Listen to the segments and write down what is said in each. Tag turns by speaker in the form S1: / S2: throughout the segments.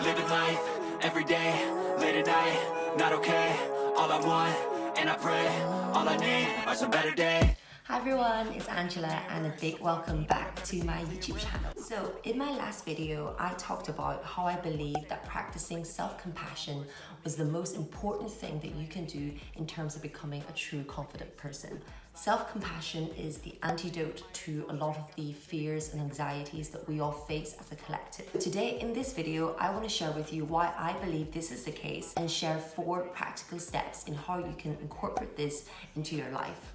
S1: Living life, every day, late at night, not okay. All I want, and I pray, all I need are some better days.
S2: Hi everyone, it's Angela and a big welcome back to my YouTube channel. So in my last video, I talked about how I believe that practicing self-compassion was the most important thing that you can do in terms of becoming a true confident person. Self-compassion is the antidote to a lot of the fears and anxieties that we all face as a collective. Today in this video, I want to share with you why I believe this is the case and share 4 practical steps in how you can incorporate this into your life.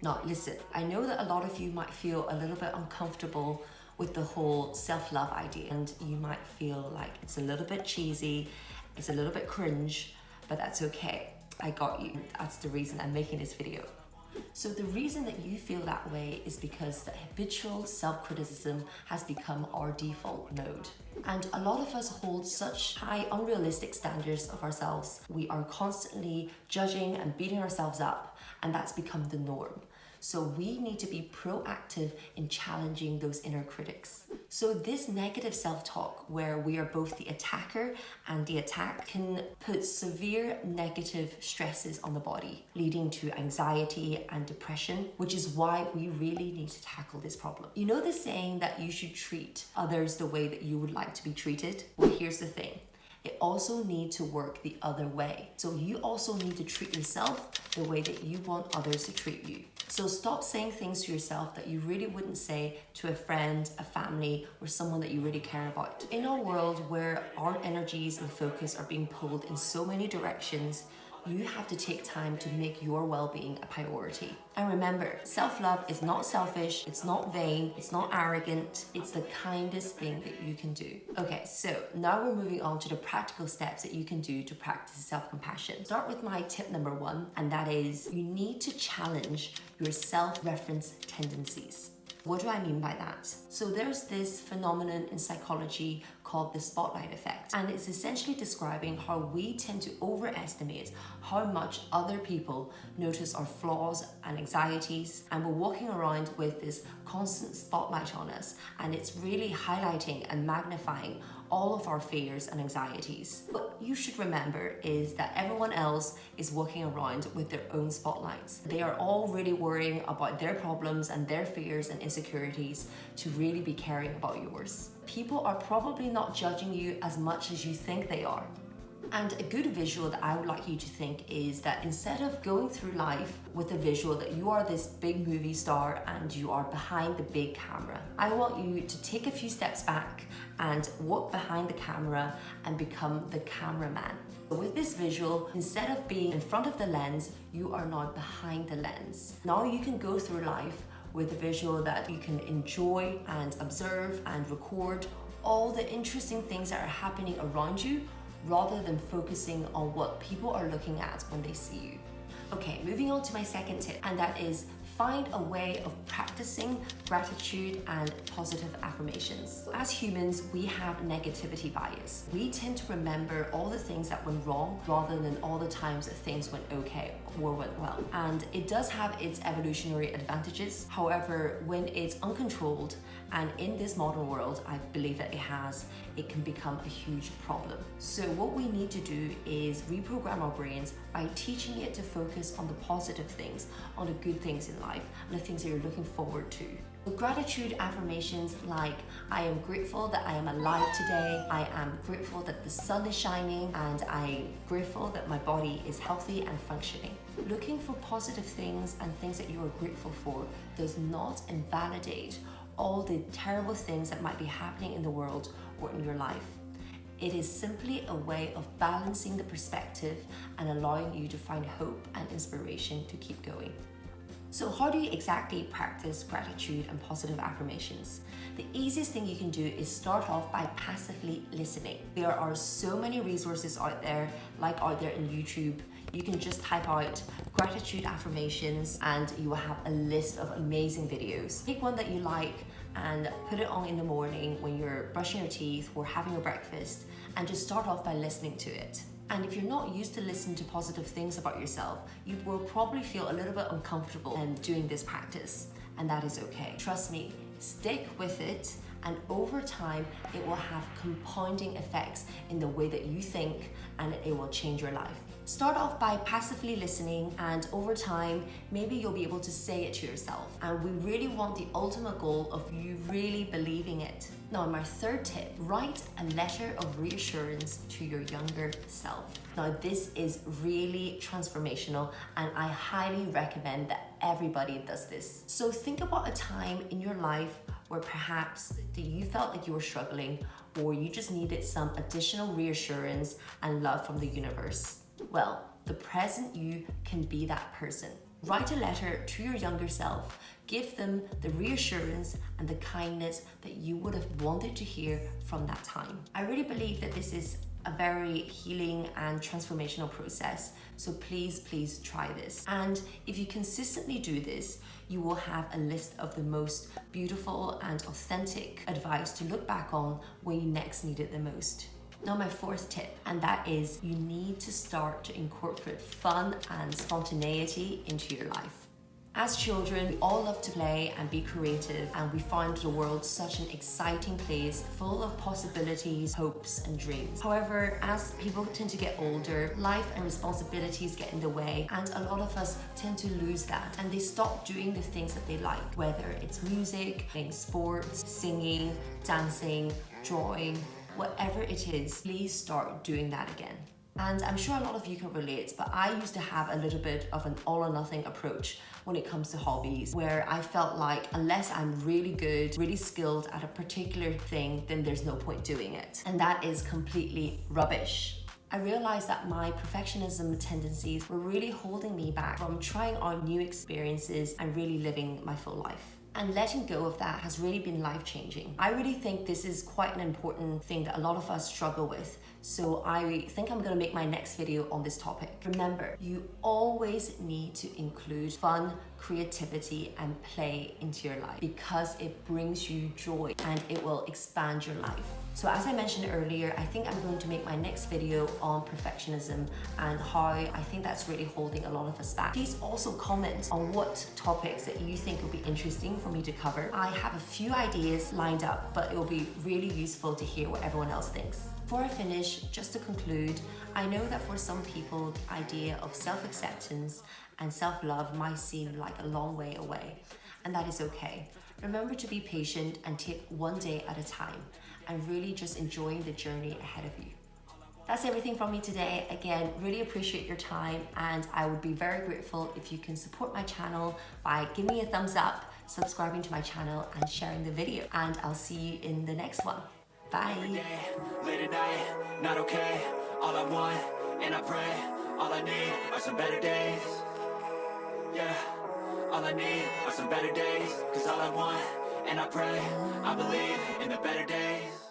S2: Now listen, I know that a lot of you might feel a little bit uncomfortable with the whole self-love idea, and you might feel like it's a little bit cheesy, it's a little bit cringe, but that's okay. I got you. That's the reason I'm making this video. So the reason that you feel that way is because the habitual self-criticism has become our default mode. And a lot of us hold such high, unrealistic standards of ourselves. We are constantly judging and beating ourselves up, and that's become the norm. So we need to be proactive in challenging those inner critics. So this negative self-talk, where we are both the attacker and the attacked, can put severe negative stresses on the body, leading to anxiety and depression, which is why we really need to tackle this problem. You know the saying that you should treat others the way that you would like to be treated? Well, here's the thing. It also needs to work the other way. So you also need to treat yourself the way that you want others to treat you. So stop saying things to yourself that you really wouldn't say to a friend, a family, or someone that you really care about. In a world where our energies and focus are being pulled in so many directions, you have to take time to make your well-being a priority. And remember, self-love is not selfish, it's not vain, it's not arrogant, it's the kindest thing that you can do. Okay, so now we're moving on to the practical steps that you can do to practice self-compassion. Start with my tip number 1, and that is you need to challenge your self-reference tendencies. What do I mean by that? So there's this phenomenon in psychology called the spotlight effect, and it's essentially describing how we tend to overestimate how much other people notice our flaws and anxieties, and we're walking around with this constant spotlight on us, and it's really highlighting and magnifying all of our fears and anxieties. What you should remember is that everyone else is walking around with their own spotlights. They are all really worrying about their problems and their fears and insecurities to really be caring about yours. People are probably not judging you as much as you think they are. And a good visual that I would like you to think is that instead of going through life with a visual that you are this big movie star and you are behind the big camera, I want you to take a few steps back and walk behind the camera and become the cameraman. With this visual, instead of being in front of the lens, you are now behind the lens. Now you can go through life with a visual that you can enjoy and observe and record all the interesting things that are happening around you, rather than focusing on what people are looking at when they see you. Okay, moving on to my second tip, and that is find a way of practicing gratitude and positive affirmations. As humans, we have negativity bias. We tend to remember all the things that went wrong rather than all the times that things went okay or went well. And it does have its evolutionary advantages. However, when it's uncontrolled, and in this modern world, I believe that it can become a huge problem. So what we need to do is reprogram our brains by teaching it to focus on the positive things, on the good things in life, and the things that you're looking forward to. So gratitude affirmations like, I am grateful that I am alive today, I am grateful that the sun is shining, and I'm grateful that my body is healthy and functioning. Looking for positive things and things that you are grateful for does not invalidate all the terrible things that might be happening in the world or in your life. It is simply a way of balancing the perspective and allowing you to find hope and inspiration to keep going. So how do you exactly practice gratitude and positive affirmations? The easiest thing you can do is start off by passively listening. There are so many resources out there, like out there in YouTube. You can just type out gratitude affirmations and you will have a list of amazing videos. Pick one that you like and put it on in the morning when you're brushing your teeth or having your breakfast, and just start off by listening to it. And if you're not used to listening to positive things about yourself, you will probably feel a little bit uncomfortable in doing this practice, and that is okay. Trust me, stick with it and over time, it will have compounding effects in the way that you think, and it will change your life. Start off by passively listening, and over time, maybe you'll be able to say it to yourself. And we really want the ultimate goal of you really believing it. Now, my third tip, write a letter of reassurance to your younger self. Now, this is really transformational, and I highly recommend that everybody does this. So think about a time in your life where perhaps that you felt like you were struggling, or you just needed some additional reassurance and love from the universe. Well, the present you can be that person. Write a letter to your younger self. Give them the reassurance and the kindness that you would have wanted to hear from that time. I really believe that this is a very healing and transformational process. So please try this. And if you consistently do this, you will have a list of the most beautiful and authentic advice to look back on when you next need it the most. Now, my fourth tip, and that is you need to start to incorporate fun and spontaneity into your life. As children, we all love to play and be creative, and we find the world such an exciting place full of possibilities, hopes, and dreams. However, as people tend to get older, life and responsibilities get in the way, and a lot of us tend to lose that, and they stop doing the things that they like, whether it's music, playing sports, singing, dancing, drawing, whatever it is. Please start doing that again. And I'm sure a lot of you can relate, but I used to have a little bit of an all or nothing approach when it comes to hobbies, where I felt like unless I'm really good, really skilled at a particular thing, then there's no point doing it. And that is completely rubbish. I realized that my perfectionism tendencies were really holding me back from trying out new experiences and really living my full life. And letting go of that has really been life-changing. I really think this is quite an important thing that a lot of us struggle with. So I think I'm gonna make my next video on this topic. Remember, you always need to include fun, creativity, and play into your life because it brings you joy and it will expand your life. So as I mentioned earlier, I think I'm going to make my next video on perfectionism and how I think that's really holding a lot of us back. Please also comment on what topics that you think would be interesting for me to cover. I have a few ideas lined up, but it will be really useful to hear what everyone else thinks. Before I finish, just to conclude, I know that for some people, the idea of self-acceptance and self-love might seem like a long way away, and that is okay. Remember to be patient and take one day at a time, and really just enjoying the journey ahead of you. That's everything from me today. Again, really appreciate your time, and I would be very grateful if you can support my channel by giving me a thumbs up, subscribing to my channel, and sharing the video. And I'll see you in the next one. Bye.
S1: Every day, late at night, not okay. All I want, and I pray, all I need are some better days. Yeah, all I need are some better days. Cause all I want, and I pray, I believe in the better days.